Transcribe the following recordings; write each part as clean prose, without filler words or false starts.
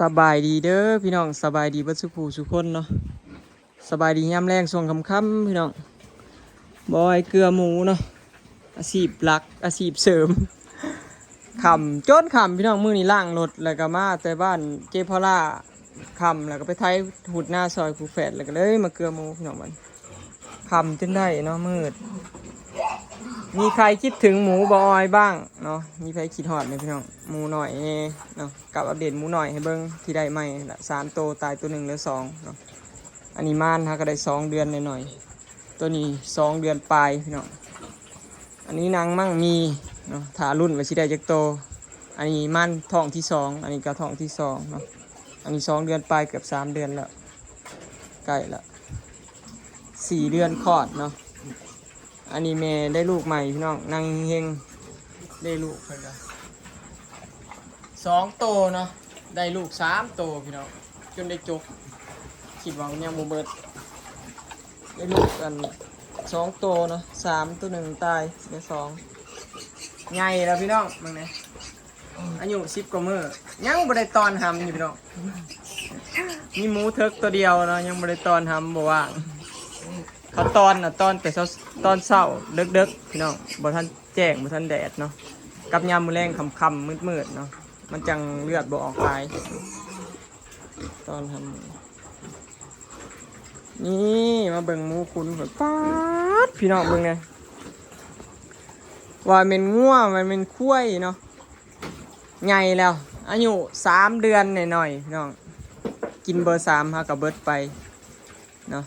สบายดีเด้อพี่น้องสบายดีเบิดสุขูสุคนเนาะสบายดียามแรงส่วงค่ำๆพี่น้องบอยเกลือหมูเนาะอาชีพหลักอาชีพเสริมขำจนขำพี่น้องมื้อนี้ล้างรถแล้วก็มาแต่บ้านเจพอล่าขำแล้วก็ไปไถหุดหน้าซอยคูแฝดแล้วก็เลยมาเกลือหมูพี่น้องมันขำจนได้เนาะมืดมีใครคิดถึงหมูบอยบ้างเนาะมีใครคิดฮอดไหมพี่น้องหมูหน่อยเนาะกับอัปเดตหมูหน่อยให้เบิ้งที่ได้ใหม่ละ3 ตัวตายตัว1เหลือ2เนาะอันนี้ม่านฮะก็ได้2 เดือนหน่อยๆตัวนี้2 เดือนปลายพี่น้องอันนี้นางมั่งมีเนาะถารุ่นไว้สิได้จักโตอันนี้ม่านท้องที่2อันนี้ก็ท้องที่2เนาะอันนี้2 เดือนปลายเกือบ3 เดือนแล้วใกล้ละ4 เดือนคลอดเนาะอันนี้แม่ได้ลูกใหม่พี่น้องนางเฮงได้ลูกเพิ่นละ2 โตเนาะได้ลูก3 โตพี่น้องจนได้จกคิดว่ามันยังบ่เบิดได้ลูกกัน2 โตเนาะ3 ตัว 1ตายได้2ใหญ่แล้วพี่น้องมึงเนี่ยอายุ10 กว่ามื้อยังบ่ได้ตอนหำอยู่พี่น้องมีหมูเถิกตัวเดียวเนาะยังบ่ได้ตอนหำบ่ว่างเขาตอนตอนแต่เช้าตอนเช้าเด็กๆพี่น้องบ่ทันแจ้งบ่ทันแดดเนาะกับยามมื้อแรงค่ำๆมืดๆเนาะมันจังเลือดบ่ออกหลายตอนทำนี่มาเบิ่งหมูคุณเพิ่นป๊าดพี่น้องเบิ่งไงว่าเป็นงัวมันเป็นคุ้ยเนาะใหญ่แล้วอายุ3 เดือนหน่อยๆพี่น้องกินเบอร์3ฮะกับเบิดไปเนาะ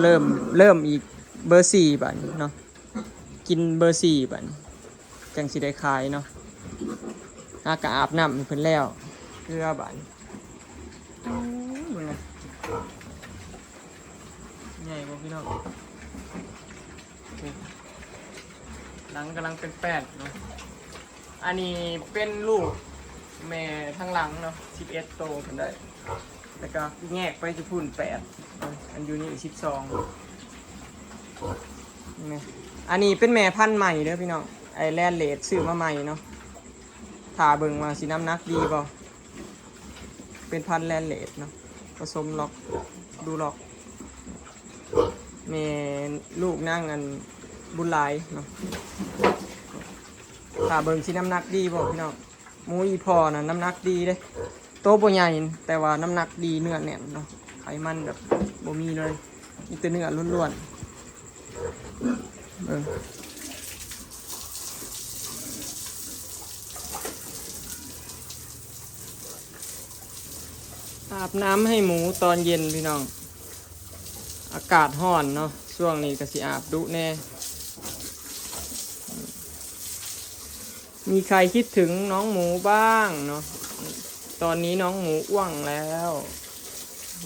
เริ่มอีกเบอร์4บัดเนาะกินเบอร์4บัดจังสิได้ขายเนาะหากะอาบน้ำเพิ่นแล้วเกลือบัดใหญ่กว่าพี่น้องหลังกำลังเป็นแป้นเนาะอันนี้เป็นลูกแม่ทั้งหลังเนาะ11 โตเพิ่นได้แล้วก็แยกไปจะพุ่น8อันอยู่นี่12นี่อันนี้เป็นแม่พันธุ์ใหม่เด้อพี่น้องไอแลนด์เลดซื้อมาใหม่เนาะถ้าเบิ่งว่าสิน้ำหนักดีบ่เป็นพันธุ์แลนด์เลดเนาะผสมล็อกดูล็อกแม่ลูกนั่งอันบุญหลายเนาะถ้าเบิ่งสิน้ำหนักดีบ่พี่น้องหมูอีพอน่ะน้ำหนักดีเด้โตบ่ใหญ่แต่ว่าน้ำหนักดีเนื้อแน่นเนาะไขมันแบบบ่มีเลยมีแต่เนื้อล้วนๆอาบน้ำให้หมูตอนเย็นพี่น้องอากาศร้อนเนาะช่วงนี้ก็สิอาบดุแน่มีใครคิดถึงน้องหมูบ้างเนาะตอนนี้น้องหมูอ้วงแล้ว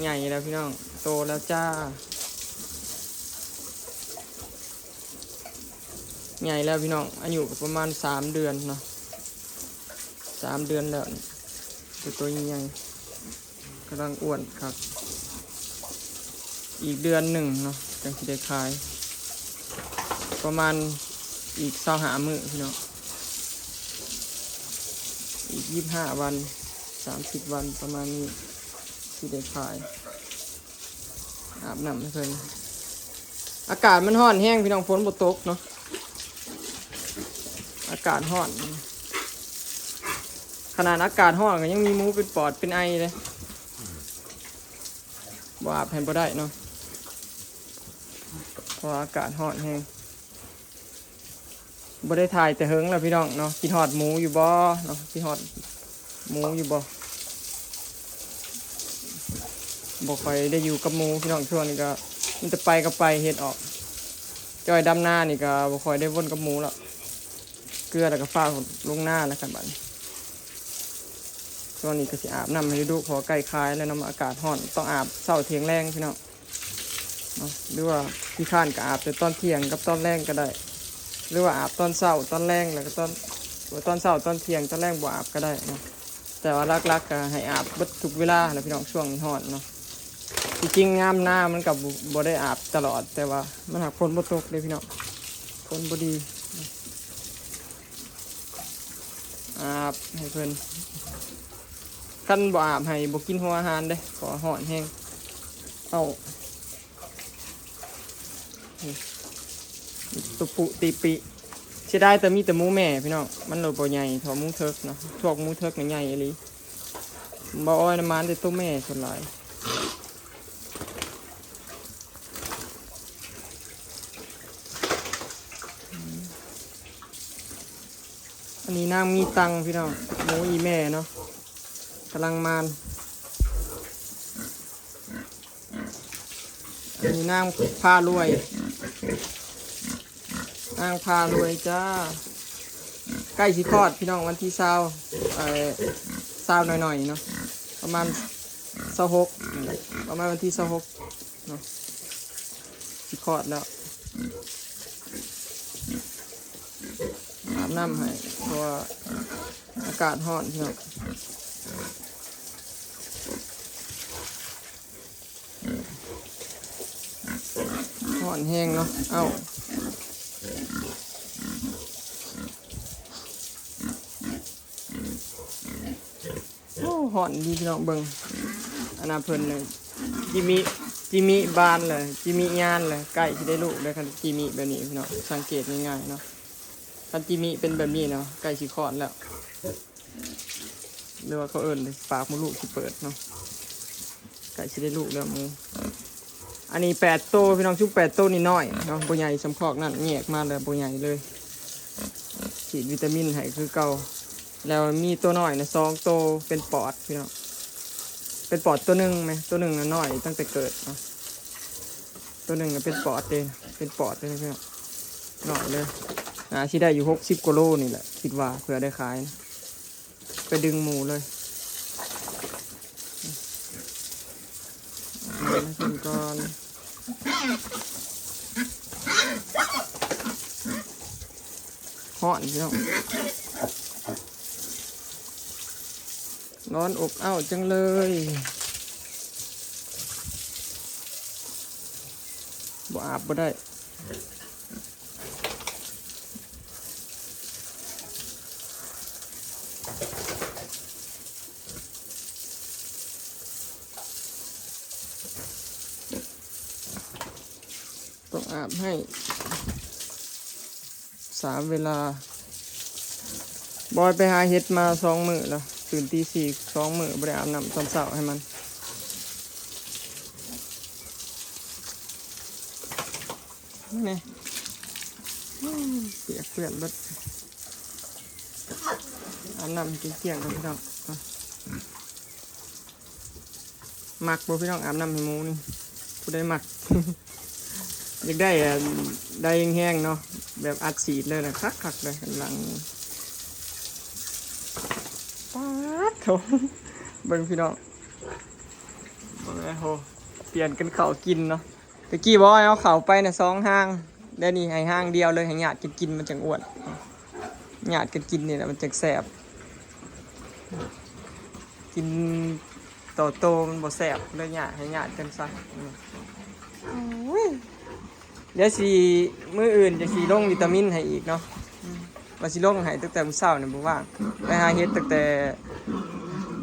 ใหญ่แล้วพี่น้องโตแล้วจ้าใหญ่แล้วพี่น้องอายุประมาณ3 เดือนเนาะ3 เดือนแล้วตัวใหญ่กำลังอ้วนครับอีกเดือนหนึ่งเนาะจังสิได้ขายประมาณอีก25 มื้อพี่น้องอีก25 วัน30 วันประมาณนี้สิได้ขายอาบน้ำให้เพิ่นอากาศมันร้อนแห้งพี่น้องฝนบ่ตกเนาะอากาศร้อนขนาดอากาศร้อนก็ยังมีหมูเป็นปอดเป็นไอเลยบ่อาบให้บ่ได้เนาะเพราะอากาศร้อนแห้งบ่ได้ถ่ายแต่เฮิงแล้วพี่น้องเนาะกินฮอดหมูอยู่บ่เนาะกินฮอดหมูอยู่บ่ค่อยได้อยู่กับหมูพี่น้องช่วงนี้ก็มันจะไปก็ไปเฮ็ดออกจอยดำหน้านี่ก็บ่ค่อยได้วนกับหมูแล้วเกลือแล้วก็ฟ้าลงหน้าแล้วกันบัดนี้ช่วงนี้ก็สิอาบน้ำให้ดูขอไก่คายแล้วน้ำอากาศร้อนต้องอาบเช้าเที่ยงแรงพี่น้องเนาะหรือว่าพี่ข้านก็อาบแต่ตอนเที่ยงกับตอนแรงก็ได้หรือว่าอาบตอนเช้าตอนแรงแล้วก็ตอนเช้าตอนเที่ยงตอนแรงบ่อาบก็ได้เนาะแต่ว่ารักๆก็ให้อาบเบิดทุกเวลาแหละพี่น้องช่วงร้อนเนาะจริงๆงามหน้ามันกับบ่ได้อาบตลอดแต่ว่ามันหักฝนบ่ตกเลยพี่น้องฝนบ่ดีอาบให้เพิ่น ขั้นบ่อาบให้บ่กินหัวอาหารเด้ขอห่อนแห้งเอาตุปุตีปิเสียดายแต่มีแต่หมูแม่พี่น้องมันโลบ่ใหญ่เท่าหมูเทิกเนาะพวกหมูเทิกใหญ่อีหลีบ่อ้อยน้ำมันแต่ตัวแม่ส่วนหลายอันนี้นางมีตังพี่น้องหมูอีแม่เนาะกำลังมานอันนี้นางพารวยนางพารวยจ้าใกล้สิคลอดพี่น้องวันที่20หน่อยๆเนาะประมาณ26ประมาณวันที่26เนาะสิคลอดแล้วอาบน้ำให้เพราะว่าอากาศร้อนพี่น้องร้อนแห้งเนาะเอ้าโอ้ร้อนดีพี่น้องเบิ่งอันน่าเพลินเลยจิมิบานเลยจิมิงานเลยไก่ที่ได้ลูกเลยคันจิมิแบบนี้พี่น้องสังเกตง่ายๆเนาะคันจิมิเป็นแบบนี้เนาะไก่สิคลอดแล้วหรือว่าเขาเอิ้นเลยปากมดลูกที่เปิดเนาะไก่สิได้ลูกแล้วมูอันนี้8โตพี่น้องชุบ8โตนี่น้อยเนาะบ่ใหญ่สำคอกนั่นแยกมาเลยบ่ใหญ่เลยฉีดวิตามินให้คือเก่าแล้วมีตัวน้อยนะ2โตเป็นปอดพี่น้องเป็นปอดตัวหนึ่งไหมตัวหนึ่งน่ะน้อยตั้งแต่เกิดเนาะตัวหนึ่งน่ะเป็นปอดเลยเป็นปอดเลยพี่น้องน้อยเลยที่ได้อยู่60 กิโลนี่แหละคิดว่าเผื่อได้ขายนะไปดึงหมูเลยมากินก่อนห่อนพี่น้องร้อนอบอ้าวจังเลยบ่อาบบ่ได้ต้องอาบให้3 เวลาบอยไปหาเห็ดมา2 มื้อแล้วตื่นตี 4 2 มื้อบ่ได้อาบน้ำตอนเช้าให้มันนี่เปียกเปื้อนเบิดอาบน้ำเกี่ยงๆกันพี่น้องมักบ่พี่น้องอาบน้ำให้หมูนี่ผู้ใดมัก อยากได้ได้แห้งๆเนาะแบบอัดฉีดเลยนะคักๆเลยหลังป๊าดโถเบิ่งพี่น้องโอ้โหเปลี่ยนกันเข่ากินเนาะตะกี้บอกเอาเข่าไปนะ2 ห้างได้นี่ให้ห้างเดียวเลยให้หยาดกันกินมันจังอ้วนหยาดกันกินนี่แหละมันจังแสบกินโตมันบ่แสบเลยหยาดให้หยาดกันซะเดี๋ยวสิมื้ออื่นจะสิลงวิตามินให้อีกเนาะว่าสิลงให้ตั้งแต่มื้อเช้านี่บ่ว่างไปหาเฮ็ดตั้งแต่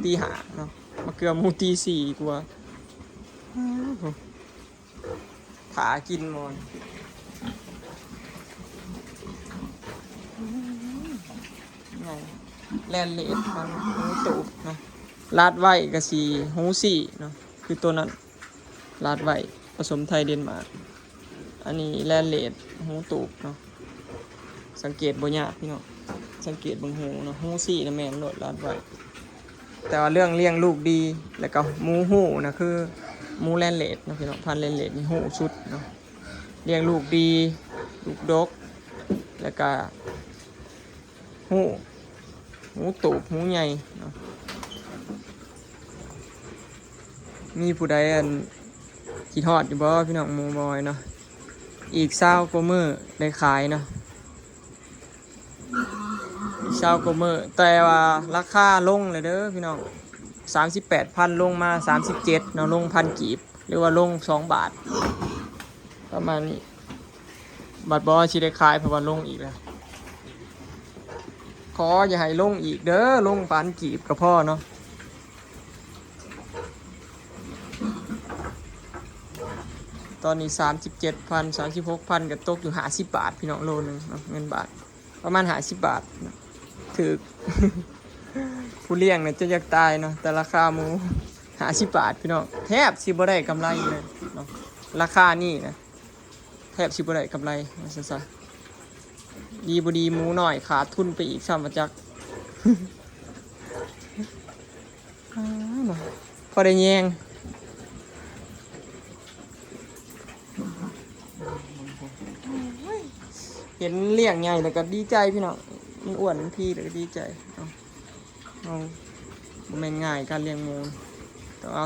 ตี 5เนาะมาเกือบหมู่ตี 4กว่าถากินหมอนไงแลนเลดมันหูตูบเนาะลาดไว้ก็สิหูสี่เนาะคือตัวนั้นลาดไว้ผสมไทยเดนมาร์กอันนี้แลนเลดหูตูบเนาะสังเกตบ่ยากพี่เนาะสังเกตบางหูเนาะหูสี่นะแม่นโดดลาดไว้แต่ว่าเรื่องเลี้ยงลูกดีแล้วก็หมูหูนะคือหมูแลนเลดนะพี่เนาะพันแลนเลดนี่หูสุดเนาะเลี้ยงลูกดีลูกดกแล้วก็หูตูบหูใหญ่เนาะมีผู้ใดคิดฮอดอยู่บ่พี่น้องหมูบอยเนาะอีก20 กว่ามื้อได้ขายเนาะอีก20 กว่ามื้อแต่ว่าราคาลงเลยเด้อพี่น้อง 38,000 ลงมา37เนาะลง1,000 กีบหรือว่าลง2 บาทประมาณนี้บัดบ่สิได้ขายเพราะว่าลงอีกแล้วขออย่าให้ลงอีกเด้อลง1,000 กีบก็พอเนาะ ตอนนี้37,000 36,000ก็ตกอยู่50 บาทพี่น้องโลนึงเนาะเงินบาทประมาณ50 บาทถือ ผู้เลี้ยงเนี่ยจะอยากตายเนาะแต่ราคาหมู50 บาทพี่น้องแทบสิบ่ได้กำไรเลยเนาะราคานี่นะแทบสิบ่ได้กำไรซะซะดีบ่ดีหมูหน่อยขาดทุนไปอีกซ้ำมาจัก พอได้แยงเห็นเลี้ยงใหญ่แล้วก็ดีใจพี่น้องมันอ้วนมันพี่แล้วก็ดีใจเอาบ่แม่นง่ายการเลี้ยงหมูต้องเ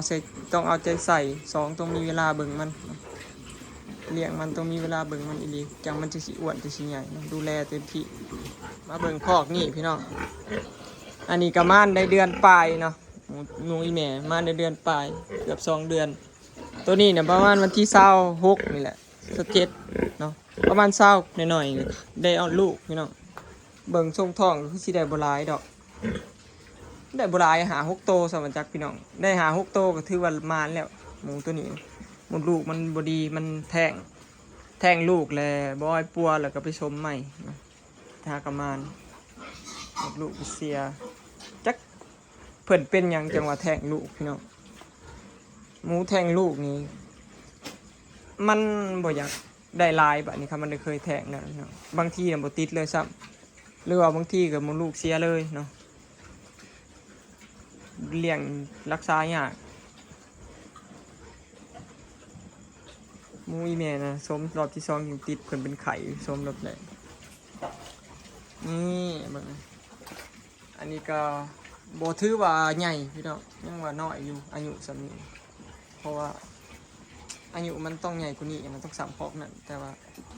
อาใจใส่ต้องมีเวลาเบิ่งมันเลี้ยงมันต้องมีเวลาเบิ่งมันอีหลีจังมันจะสิอ้วนจะสิใหญ่ดูแลเต็มที่มาเบิ่งคอกนี่พี่น้องอันนี้ก็ม่านได้เดือนปลายเนาะหนูอีแม่ม่านได้เดือนปลายเกือบ2 เดือนตัวนี้เนี่ยประมาณวันที่26นี่แหละ27เนาะประมาณ20หน่อยๆได้เอาลูกพี่น้องเบิ่งทรงท้องคือสิได้บ่หลายดอกได้บ่หลายหา6 โตสำหรับจักพี่น้องได้หา6 โตก็ถือว่ามานแล้วหมูตัวนี้มดลูกมันบ่ดีมันแท่งลูกแล้วบ่ให้ปัวแล้วก็ไปชมใหม่ทากระมานมดลูกเสียจักเพิ่นเป็นหยังจังว่าแท่งลูกพี่น้องหมูแท่งลูกนี่มันบ่อยากได้ลายแบบนี้ครับมันได้เคยแท่งแล้วเนาะบางทีน่ะบ่ติดเลยซ้ำหรือว่าบางทีก็มดลูกเสียเลยเนาะเลี้ยงรักษายากหมูอีแม่นะสมรอบที่2ยังติดเพิ่นเป็นไข่สมรอบแรกนี่เบิ่งอันนี้ก็บ่ถือว่าใหญ่พี่น้องยังว่าน้อยอยู่อายุส่ำนี้เพราะว่าอายุมันต้องใหญ่กว่านี้มันต้อง3 คอกนั่นแต่ว่า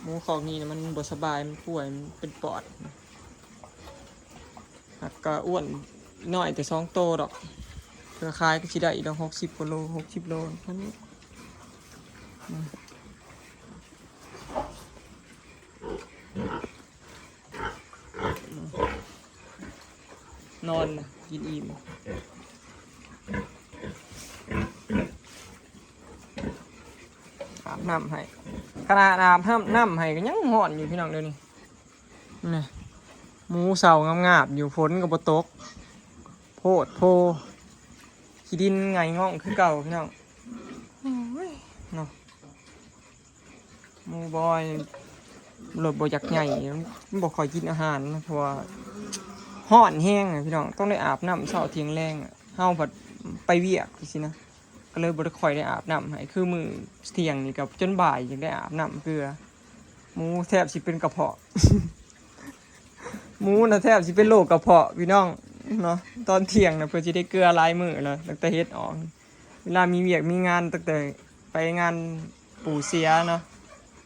หมูคอกนี้มันบ่สบายมันป่วยมันเป็นปอดก็อ้วนน้อยแต่2 โตดอกเพื่อขายก็สิได้อีกดอก60 กว่าโล60 โลเท่านี้นอนกินอิ่มอาบน้ำให้ขนาดอาบน้ำให้ก็ยังห่อนอยู่พี่น้องเดี๋ยวนี้นี่หมูเสางามๆอยู่ฝนกับบ่ตกโพดโพขี้ดินไงง่องคือเก่าพี่น้องเนาะหมูบอยรถบ่อยากใหญ่บ่ค่อยกินอาหารเพราะว่าฮ้อนแห้งพี่น้องต้องได้อาบน้ำเช้าเที่ยงแรงเฮาผัดไปเวียกสินะก็เลยบ่ได้ค่อยได้อาบน้ำให้คือมื้อเที่ยงนี่กับจนบ่ายยังได้อาบน้ำเกลือหมูแทบสิเป็นกระเพาะ หมูน่ะแทบสิเป็นโรคกระเพาะพี่น้องเนาะตอนเที่ยงน่ะเพิ่นสิได้เกลือหลายมื้อแล้วตั้งแต่เฮ็ดออกเวลามีเวียกมีงานตั้งแต่ไปงานปู่เสียเนาะ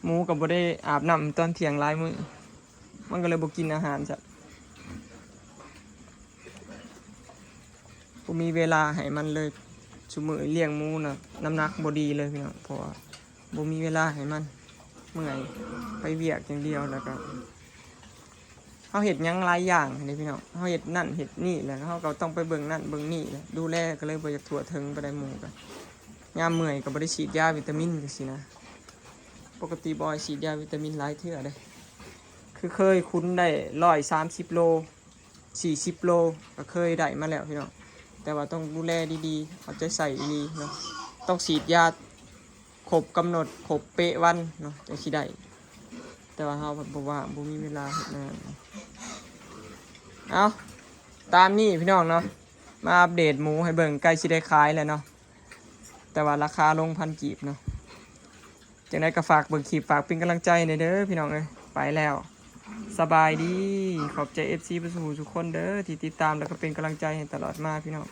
หมูก็บ่ได้อาบน้ำตอนเที่ยงหลายมื้อมันก็เลยบ่กินอาหารจ้ะบ่มีเวลาให้มันเลยซุมื้อเลี้ยงหมูน่ะน้ำหนักบ่ดีเลยพี่น้องเพราะว่าบ่มีเวลาให้มันเมื่อยไปเวียกอย่างเดียวแล้วก็เฮาเฮ็ดหยังหลายอย่างนี่พี่น้องเฮาเฮ็ดนั่นเฮ็ดนี่แล้วเฮาก็ต้องไปเบิ่งนั่นเบิ่งนี่แล้วดูแลก็เลยบ่อยากทั่วถึงไปได้หมู่กันยามเมื่อยก็บ่ได้ฉีดยาวิตามินจังซี่นะปกติบ่ฉีดยาวิตามินหลายเทื่อเด้คือเคยคุ้นได้130 โล40 โลก็เคยได้มาแล้วพี่น้องแต่ว่าต้องดูแลดีๆเอาใจใส่ดีเนาะต้องฉีดยาครบกำหนดครบเป๊ะวันเนาะจังสิได้แต่ว่าเฮาบ่ว่าบ่มีเวลาเฮ็ดงานเอาตามนี้พี่น้องเนาะมาอัปเดตหมูให้เบิ่งใกล้สิได้ขายแล้วเนาะแต่ว่าราคาลง1,000 กีบเนาะจังได๋ก็ฝากเบิ่งคลิปฝากเป็นกำลังใจหน่อยเด้อพี่น้องเอ้ยไปแล้วสบายดีขอบใจ FC ผู้สู้ทุกคนเด้อที่ติดตามแล้วก็เป็นกำลังใจให้ตลอดมาพี่น้อง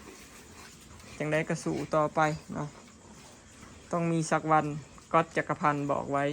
จังได๋ก็สู้ต่อไปเนาะต้องมีสักวันก๊อตจักรพันธ์บอกไว้